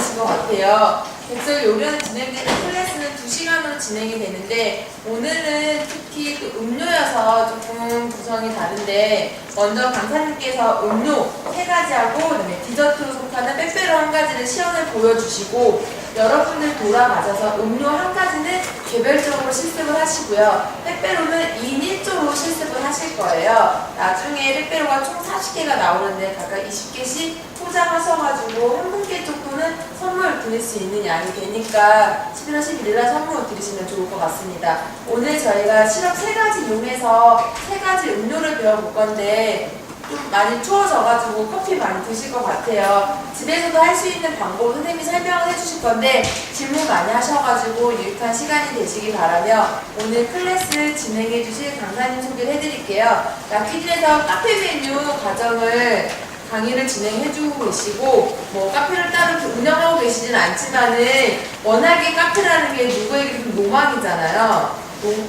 많으신 것 같아요. 백설 요리는 진행되는 클래스는 2시간으로 진행이 되는데 오늘은 특히 또 음료여서 조금 구성이 다른데 먼저 강사님께서 음료 3가지하고 그다음에 디저트로 속하는 빼빼로 1가지를 시연을 보여주시고 여러분들 돌아가셔서 음료 1가지는 개별적으로 실습을 하시고요. 빼빼로는 2인 1조로 실습을 하실 거예요. 나중에 빼빼로가 총 40개가 나오는데 각각 20개씩 포장하셔가지고 한 분께 조금은 선물 드릴 수 있는 양이 되니까 11월 11일날 선물 드리시면 좋을 것 같습니다. 오늘 저희가 시럽 3가지 이용해서 3가지 음료를 배워볼 건데 좀 많이 추워져가지고 커피 많이 드실 것 같아요. 집에서도 할 수 있는 방법 선생님이 설명을 해주실 건데 질문 많이 하셔가지고 유익한 시간이 되시기 바라며 오늘 클래스 진행해 주실 강사님 소개를 해드릴게요. 락키진에서 카페 메뉴 과정을 강의를 진행해주고 계시고 뭐 카페를 따로 운영하고 계시진 않지만은 워낙에 카페라는 게 누구에게 좀 로망이잖아요.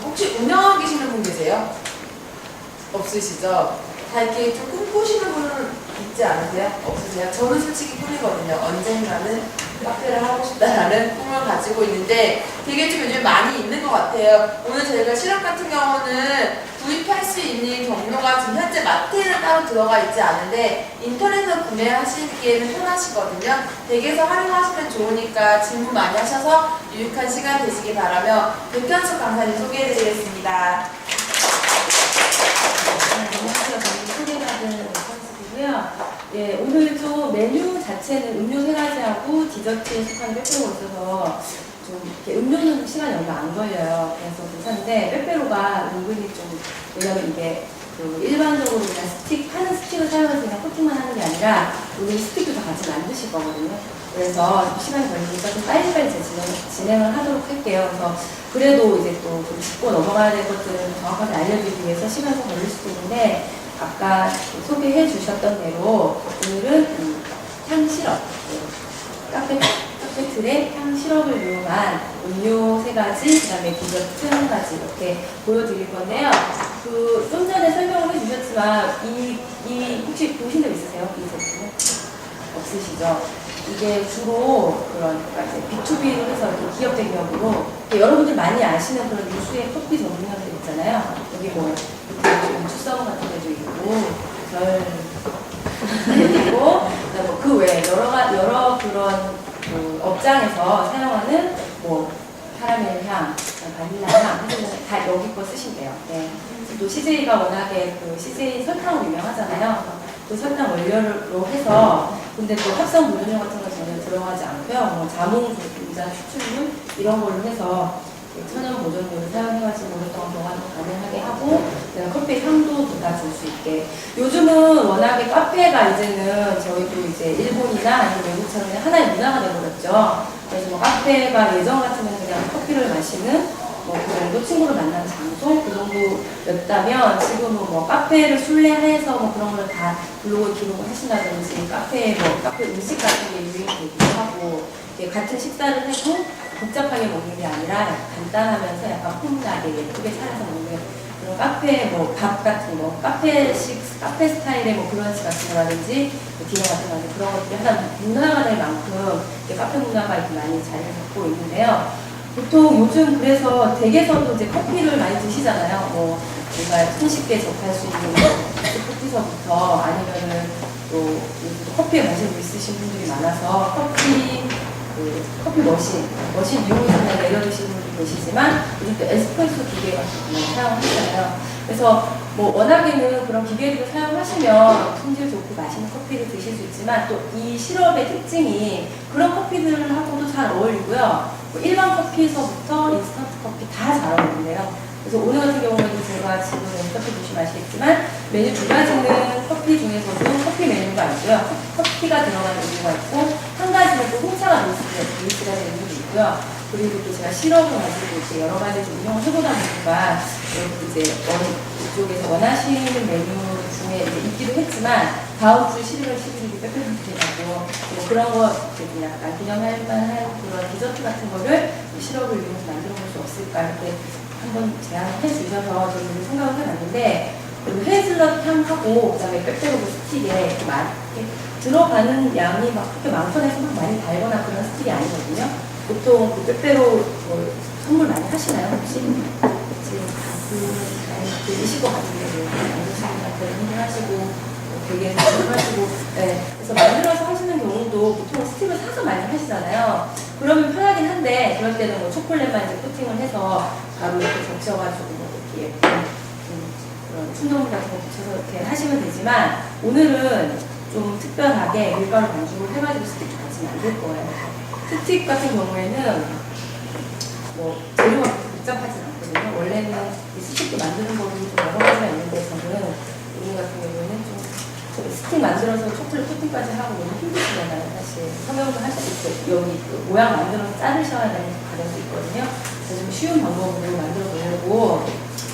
혹시 운영하고 계시는 분 계세요? 없으시죠? 다 이렇게 좀 꿈꾸시는 분은 있지 않으세요? 없으세요? 저는 솔직히 꿈이거든요. 언젠가는 카페를 하고 싶다라는 꿈을 가지고 있는데 되게 좀 요즘 많이 있는 것 같아요. 오늘 저희가 실험 같은 경우는 구입할 수 있는 경로가 지금 현재 마트에는 따로 들어가 있지 않은데 인터넷에서 구매하시기에는 편하시거든요. 댁에서 활용하시면 좋으니까 질문 많이 하셔서 유익한 시간 되시기 바라며 백현숙 강사님 소개해드리겠습니다. 안녕하세요. 저는 소개받은 백현숙이고요. 예, 오늘 좀 메뉴 자체는 음료 3가지하고 디저트에 속하는 빼빼로가 있어서 좀 이렇게 음료는 시간이 얼마 안 걸려요. 그래서 괜찮은데 빼빼로가 은근히 좀 왜냐면 이게 그 일반적으로 그냥 하는 스틱을 사용해서 그냥 코팅만 하는 게 아니라 오늘 스틱도 다 같이 만드실 거거든요. 그래서 시간이 걸리니까 좀 빨리빨리 진행을 하도록 할게요. 그래서 그래도 이제 또 좀 짚고 넘어가야 될 것들을 정확하게 알려드리기 위해서 시간이 좀 걸릴 수도 있는데 아까 소개해 주셨던 대로 오늘은 향시럽, 카페 틀에 향시럽을 이용한 음료 3가지, 그 다음에 디저트 1가지 이렇게 보여드릴 건데요. 좀 전에 설명을 해주셨지만 혹시 보신 적 있으세요? 이 제품은? 없으시죠? 이게 주로 그러니까 이제 B2B로 해서 이렇게 기업 대기업으로 여러분들 많이 아시는 그런 유수의 커피 전문점들 있잖아요. 여기 뭐 주성 같은 데도 있고 그리고 그 외에 여러 그런 그 업장에서 사용하는 뭐 카라멜 향, 바닐라 향 다 여기 거 쓰신대요. 네. 또 CJ가 워낙에 그 CJ 설탕으로 유명하잖아요. 그 설탕 원료로 해서 근데 또 합성 보존료 같은 거 전혀 들어가지 않고요. 뭐 자몽 분자 추출물 이런 걸로 해서 천연 보존료를 사용해가지고 오랫동안 보관도 가능하게 하고 커피 향도 돋아줄 수 있게. 요즘은 워낙에 카페가 이제는 저희도 이제 일본이나 아니면 외국처럼 하나의 문화가 되어버렸죠. 그래서 뭐 카페가 예전 같으면 그냥 커피를 마시는 뭐 그 정도 친구를 만나는 장소 그 정도였다면 지금은 뭐 카페를 순례해서 뭐 그런 걸 다 블로그에 기록을 하신다든지 카페 음식 같은 게 유행되기도 하고 같은 식사를 해도 복잡하게 먹는 게 아니라 간단하면서 약간 폼나게 예쁘게 차려서 먹는 그런 카페 뭐 밥 같은 거 카페 스타일의 뭐 브런치 같은 거라든지 디너 같은 거 그런 것들이 하나 문화가 될 만큼 카페 문화가 이렇게 많이 자리를 잡고 있는데요. 보통 요즘 그래서 댁에서도 이제 커피를 많이 드시잖아요. 뭐 뭔가 손쉽게 접할 수 있는 커피서부터 아니면은 또 커피에 관심 있으신 분들이 많아서 커피 머신 이용해서 그냥 내려 드시는 분도 계시지만 요즘 또 에스프레소 기계 같은 거 사용하시잖아요. 그래서 뭐 워낙에는 그런 기계들을 사용하시면 품질 좋고 맛있는 커피를 드실 수 있지만 또 이 시럽의 특징이 그런 커피들하고도 잘 어울리고요. 뭐 일반 커피에서부터 인스턴트 커피 다 잘 어울리는데요. 그래서 오늘 같은 경우에도 제가 지금 커피 보시면 아시겠지만 메뉴 2가지는 커피 중에서도 커피 메뉴가 있고요. 커피가 들어간 메뉴가 있고 한 가지는 또 홍차가 베이스가 되는 메뉴도 있고요. 그리고 또 제가 시럽을 가지고 이제 여러 가지 운영을 해보다 보니까 이렇게 이제 이쪽에서 원하시는 메뉴 중에 이제 있기도 했지만 다음 주 11월 11일이 빼빼로데이라고 뭐 그런 거 이제 약간 기념할 만한 그런 디저트 같은 거를 시럽을 이용해서 만들어 볼 수 없을까 이렇게 한번 제안해 주셔서 저는 생각을 해봤는데 헤이즐넛 향하고 그다음에 빼빼로 스틱에 이렇게 들어가는 양이 막 그렇게 많거나 해서 막 많이 달거나 그런 스틸이 아니거든요. 보통 그 빼빼로 뭐 선물 많이 하시나요, 혹시? 지금 많이 들으실 것 같은데, 만드시는 분들 하시고, 베개에서 하시고, 네. 그래서 만들어서 하시는 경우도 보통 스틱을 사서 많이 하시잖아요. 그러면 편하긴 한데, 그럴 때는 뭐 초콜릿만 이제 코팅을 해서 바로 이렇게 적셔가지고, 뭐 이렇게 그런 충동물 같은 거 붙여서 이렇게 하시면 되지만, 오늘은 좀 특별하게 밀가루 반죽을 해가지고 스틱 같이 만들 거예요. 스틱 같은 경우에는 뭐 재료가 그렇게 복잡하진 않거든요. 원래는 이 스틱도 만드는 법이 좀 여러 가지가 있는데 저는 오늘 같은 경우에는 좀 스틱 만들어서 초콜릿 코팅까지 하고 너무 힘드시잖아요. 사실 성형도 할 수 있고 여기 그 모양 만들어서 자르셔야 되는 과정도 있거든요. 그래서 좀 쉬운 방법으로 만들어 보려고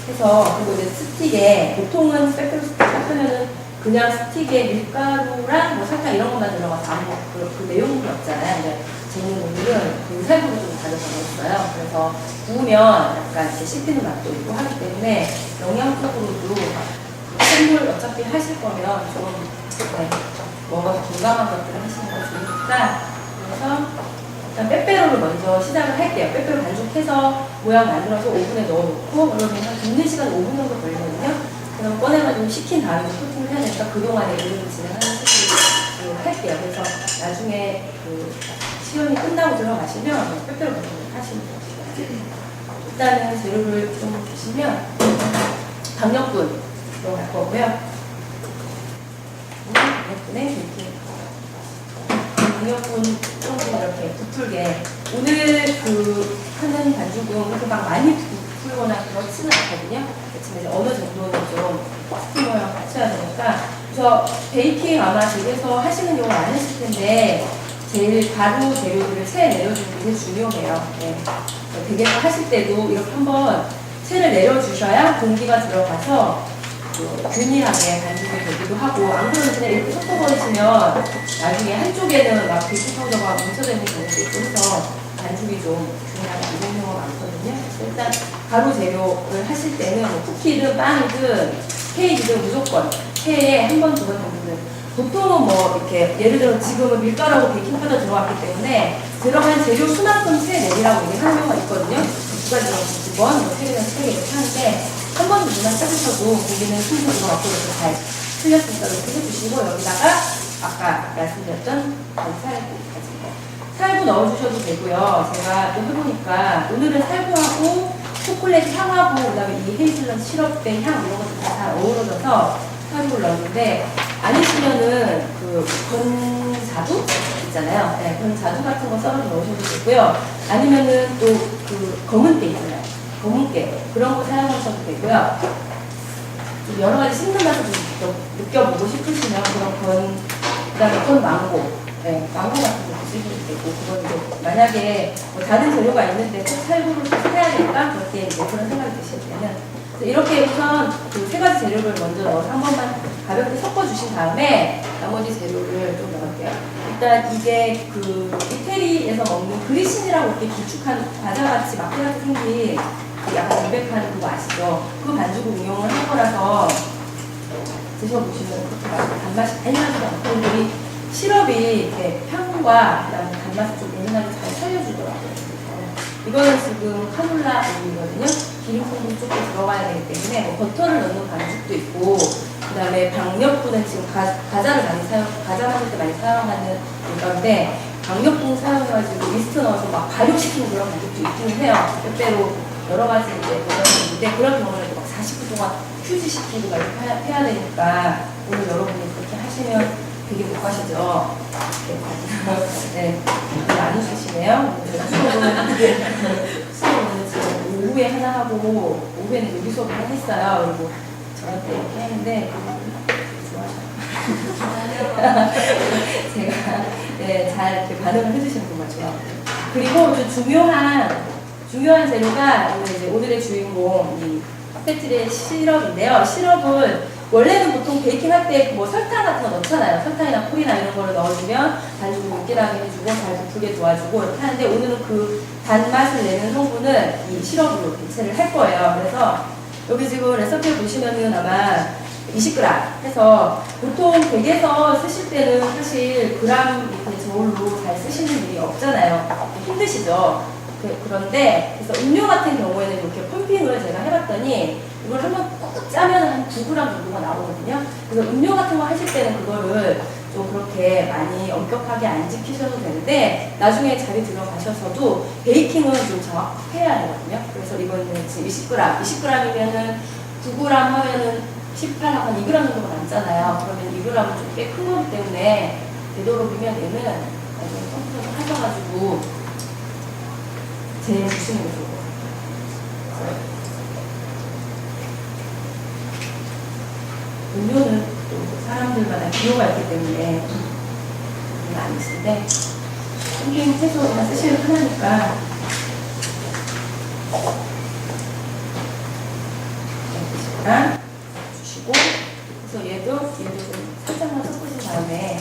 해서 그리고 이제 스틱에 보통은 빼빼로 스틱 하면은 그냥 스틱에 밀가루랑 뭐 설탕 이런 것만 들어가서 아무 그 내용물이 없잖아요. 근데 저는 오늘은 군살구를 좀 가져가 넣었어요. 그래서 구우면 약간 이렇게 씹히는 맛도 있고 하기 때문에 영양적으로도 생물 어차피 하실 거면 좀 먹어서 건강한 것들을 하시는 거 좋으니까 그래서 일단 빼빼로를 먼저 시작을 할게요. 빼빼로 반죽해서 모양 만들어서 오븐에 넣어놓고 그러면 한 굽는 시간 5분 정도 걸리거든요. 그럼 꺼내가지고 식힌 다음에 코팅을 해야 되니까 그동안에 요리를 진행하는 식으로 할게요. 그래서 나중에 그 시험이 끝나고 들어가시면 빼빼로 반죽을 하시면 돼요. 일단은 재료를 좀 보시면 강력분 들어갈 거고요. 강력분에 이렇게 강력분 조금 이렇게 부풀게 오늘 그 하는 반죽은 그렇게 막 많이 부풀거나 그렇지는 않거든요. 그렇지만 이제 어느 정도는 좀 스티머랑 맞춰야 되니까 그래서 베이킹 아마 집에서 하시는 경우 많으실 텐데 제일 가루 재료들을 체에 내려주는 게 중요해요. 네. 베개를 하실 때도 이렇게 한번 체를 내려주셔야 공기가 들어가서 균일하게 반죽이 되기도 하고 안 그러면 그냥 이렇게 섞어버리시면 나중에 한쪽에는 막 베이킹 파우더가 뭉쳐져 있는 경우도 있고 해서 반죽이 좀 균일하게 안 되는 경우가 많거든요. 일단 가루 재료를 하실 때는 뭐 쿠키든 빵이든 케이크든 무조건 체에 한 번, 두 번 정도는 보통은 뭐 이렇게 예를 들어 지금은 밀가루하고 베이킹파우더 들어갔기 때문에 들어간 재료 수만큼 체에 내리라고 얘기하는 경우가 있거든요. 두 가지 들어가서 두 번, 뭐 세 개나 세 개 이렇게 하는데 한 번 정도만 짜주셔도 고기는 순서로 앞으로 잘 틀렸으니까 이렇게 해주시고 여기다가 아까 말씀드렸던 살구 넣어주셔도 되고요. 제가 또 해보니까 오늘은 살구하고 초콜릿 향하고 그다음에 이 헤이즐넛 시럽된 향 이런 것들 다 어우러져서 살구를 넣었는데 아니시면은 그 건자두 있잖아요. 네, 건자두 같은 거 썰어서 넣으셔도 되고요. 아니면은 또 그 검은 깨 있잖아요. 검은 깨 그런 거 사용하셔도 되고요. 좀 여러 가지 씹는 맛을 좀 느껴보고 싶으시면 그런 그다음에 건망고, 네, 망고 같은 거 드시면 되고 그건 이제 만약에 뭐 다른 재료가 있는데 꼭 살구를 꼭 해야 될까 그렇게 이제 그런 생각이 드실 때는 이렇게 우선 그 세 가지 재료를 먼저 넣어서 한 번만 가볍게 섞어주신 다음에 나머지 재료를 좀 넣을게요. 일단 이게 그 이태리에서 먹는 그리신이라고 이렇게 길쭉한 과자같이 막대같이 생긴 약간 담백한 그거 아시죠? 그 반죽을 응용을 한 거라서 드셔보시면 그렇게 단맛이 많이 나지도 않고 우리 시럽이 이렇게 향과 그다음에 단맛을 좀 예민하게 잘 살려주더라고요. 이거는 지금 카놀라 오일이거든요. 기름 성분 조금 들어가야 되기 때문에 뭐 버터를 넣는 반죽도 있고 그 다음에 박력분은 지금 과자 만들 때 많이 사용하는 건데 박력분 사용해가지고 미스트 넣어서 막 발효시키는 그런 반죽도 있기는 해요. 빼빼로 여러 가지 이제 버전이 있는데 그런 경우는 막 40분 동안 휴지 시키고 막 이렇게 해야 되니까 오늘 여러분이 그렇게 하시면 되게 못 가시죠. 네, 안 웃으시네요. 수업은 지금 오후에 하나 하고 오후에는 요리 수업을 하나 했어요. 그리고 저한테 이렇게 했는데 좋아하셔요. 제가 네, 잘 이렇게 반응을 해주시는 정말 좋아요. 그리고 좀 중요한 재료가 오늘의 주인공 이 페트리의 시럽인데요. 시럽은 원래는 보통 베이킹 할 때 뭐 설탕 같은 거 넣잖아요. 설탕이나 꿀이나 이런 거를 넣어주면 반죽을 물기라게 해주고 잘 부풀게 도와주고 이렇게 하는데 오늘은 그 단맛을 내는 성분은 이 시럽으로 대체를 할 거예요. 그래서 여기 지금 레시피를 보시면은 아마 20g 해서 보통 댁에서 쓰실 때는 사실 그램 이렇게 저울로 잘 쓰시는 일이 없잖아요. 힘드시죠? 그런데 그래서 음료 같은 경우에는 이렇게 펌핑을 제가 해봤더니 이걸 한번 꾹 짜면 한 9g 정도가 나오거든요. 그래서 음료 같은 거 하실 때는 그거를 좀 그렇게 많이 엄격하게 안 지키셔도 되는데 나중에 자리 들어가셔서도 베이킹은 좀 정확해야 되거든요. 그래서 이거는 지금 20g이면은 9g 하면은 18, 한 2g 정도가 남잖아요. 그러면 2g은 좀 꽤 큰 거기 때문에 되도록이면 얘는 컴퓨터를 하셔가지고 제일 주시는 게 좋을 것 같아요. 음료는 또 사람들마다 기호가 있기 때문에 아니신데 펌핑 채소나 쓰시면 편하니까 이렇게 주시고 그래서 얘도 좀 살짝만 섞으신 다음에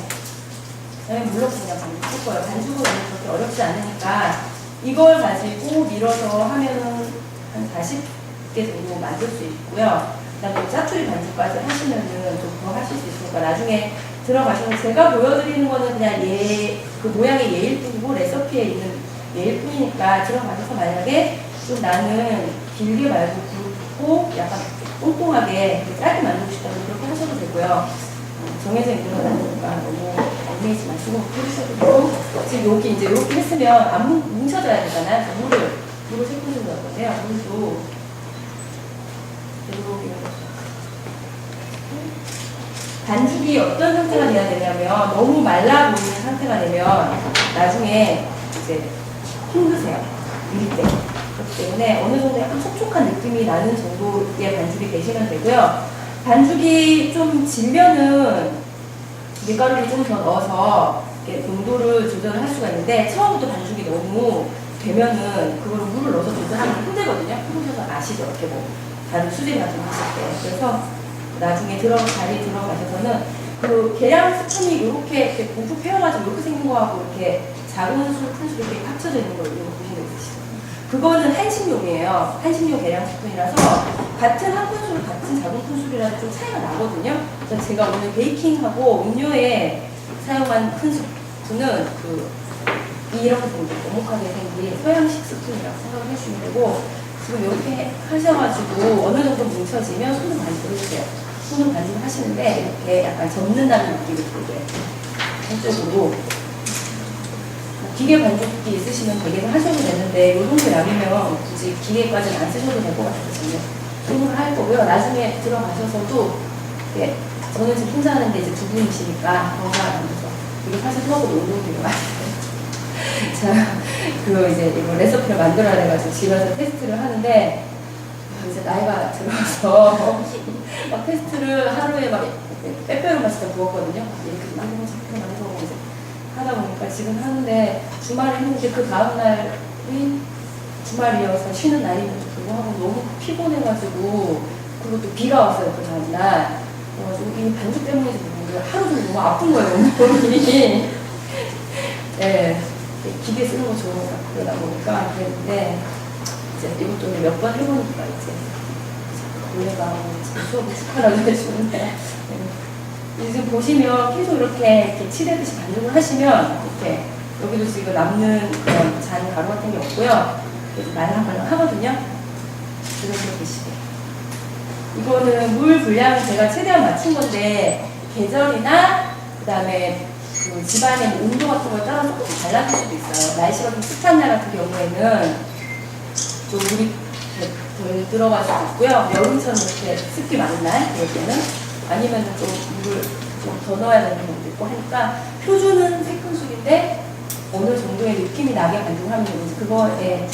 물론 그냥 반죽 쓸 거예요. 반죽은 그렇게 어렵지 않으니까 이걸 가지고 밀어서 하면은 한 40개 정도 만들 수 있고요. 그다음에 짜투리 반죽까지 하시면은 좀 더 하실 수 있으니까 나중에 들어가셔서 제가 보여드리는 거는 그냥 그 모양의 예일 뿐이고 레시피에 있는 예일 뿐이니까 들어가셔서 만약에 좀 나는 길게 말고 굵고 약간 똥똥하게 짧게 만들고 싶다면 그렇게 하셔도 되고요. 정해져 있는 건 아니니까 너무 얽매이지 마시고 해주셔도 되고 지금 여기 이제 이렇게 했으면 안 뭉쳐져야 되잖아요. 물을 3분 정도 넣을 건데요. 물도 반죽이 어떤 상태가 돼야 되냐면 너무 말라 보이는 상태가 되면 나중에 이제 힘드세요. 밀 때. 그렇기 때문에 어느 정도 약간 촉촉한 느낌이 나는 정도의 반죽이 되시면 되고요. 반죽이 좀 질면은 밀가루를 좀 더 넣어서 이렇게 농도를 조절을 할 수가 있는데 처음부터 반죽이 너무 되면은 그걸 물을 넣어서 조절하기 힘들거든요. 해보셔서 아시죠? 이렇게 뭐 다른 수제 같은 거 하실 때. 그래서 나중에 자리에 들어가셔서는 그 계량 스푼이 이렇게 고프 펴가지고 이렇게 생긴 거하고 이렇게 작은 술, 큰 술 이렇게 합쳐져 있는 걸 이거 보시는 거 있으시죠? 그거는 한식용이에요. 한식용 계량 스푼이라서 같은 한 큰술, 같은 작은 큰술이라도 좀 차이가 나거든요. 그래서 제가 오늘 베이킹하고 음료에 사용한 큰 스푼은 이렇게 생긴 오목하게 생긴 서양식 스푼이라고 생각을 해주시면 되고 지금 이렇게 하셔가지고 어느 정도 뭉쳐지면 손을 반죽을 해주세요. 손을 반죽을 하시는데 이렇게 약간 접는다는 느낌이 들게 한쪽으로 기계 반죽기 있으시면 되게 하셔도 되는데 이 정도 양이면 굳이 기계까지는 안 쓰셔도 될 것 같거든요. 손으로 할 거고요. 나중에 들어가셔서도 저는 지금 혼자 하는데 이제 두 분이시니까 건강하면서 이거 사실 수업으로 운동기로 많아요. 자, 이제 이거 레시피를 만들어야 돼가지고 집에서 테스트를 하는데 이제 나이가 들어서 막 테스트를 하루에 막 빼빼로만 진짜 부었거든요. 이렇게 만들고 이제 하다 보니까 지금 하는데 주말에 했는데 그 다음날이 주말이어서 쉬는 날임에도 불구하고 너무 피곤해가지고 그리고 또 비가 왔어요 그 다음날. 그래가지고 이 반죽 때문인지 모르겠는데 하루 종일 너무 아픈 거예요 몸이. 네. 기계 쓰는 거 좋으니까 그러다 보니까 그랬는데 이제 이것도 몇 번 해보니까 이제 원래가 수업을 축하라고 해주는데 지금 보시면 계속 이렇게 칠해듯이 반죽을 하시면 이렇게 여기도 지금 남는 그런 잔 가루 같은 게 없고요. 그래서 말랑말랑 하거든요. 이렇게 드시게. 이거는 물 분량은 제가 최대한 맞춘 건데 계절이나 그다음에 그 집안의 온도 같은 거에 따라 조금씩 달라질 수도 있어요. 날씨가 좀 습한 날 같은 경우에는 좀 물이 덜 들어갈 수도 있고요. 여름처럼 이렇게 습기 많은 날 그럴 때는 아니면 좀 물을 좀 더 넣어야 되는 경우도 있고 하니까 표준은 3큰술인데 어느 정도의 느낌이 나게 반죽을 하면 되는지 그거에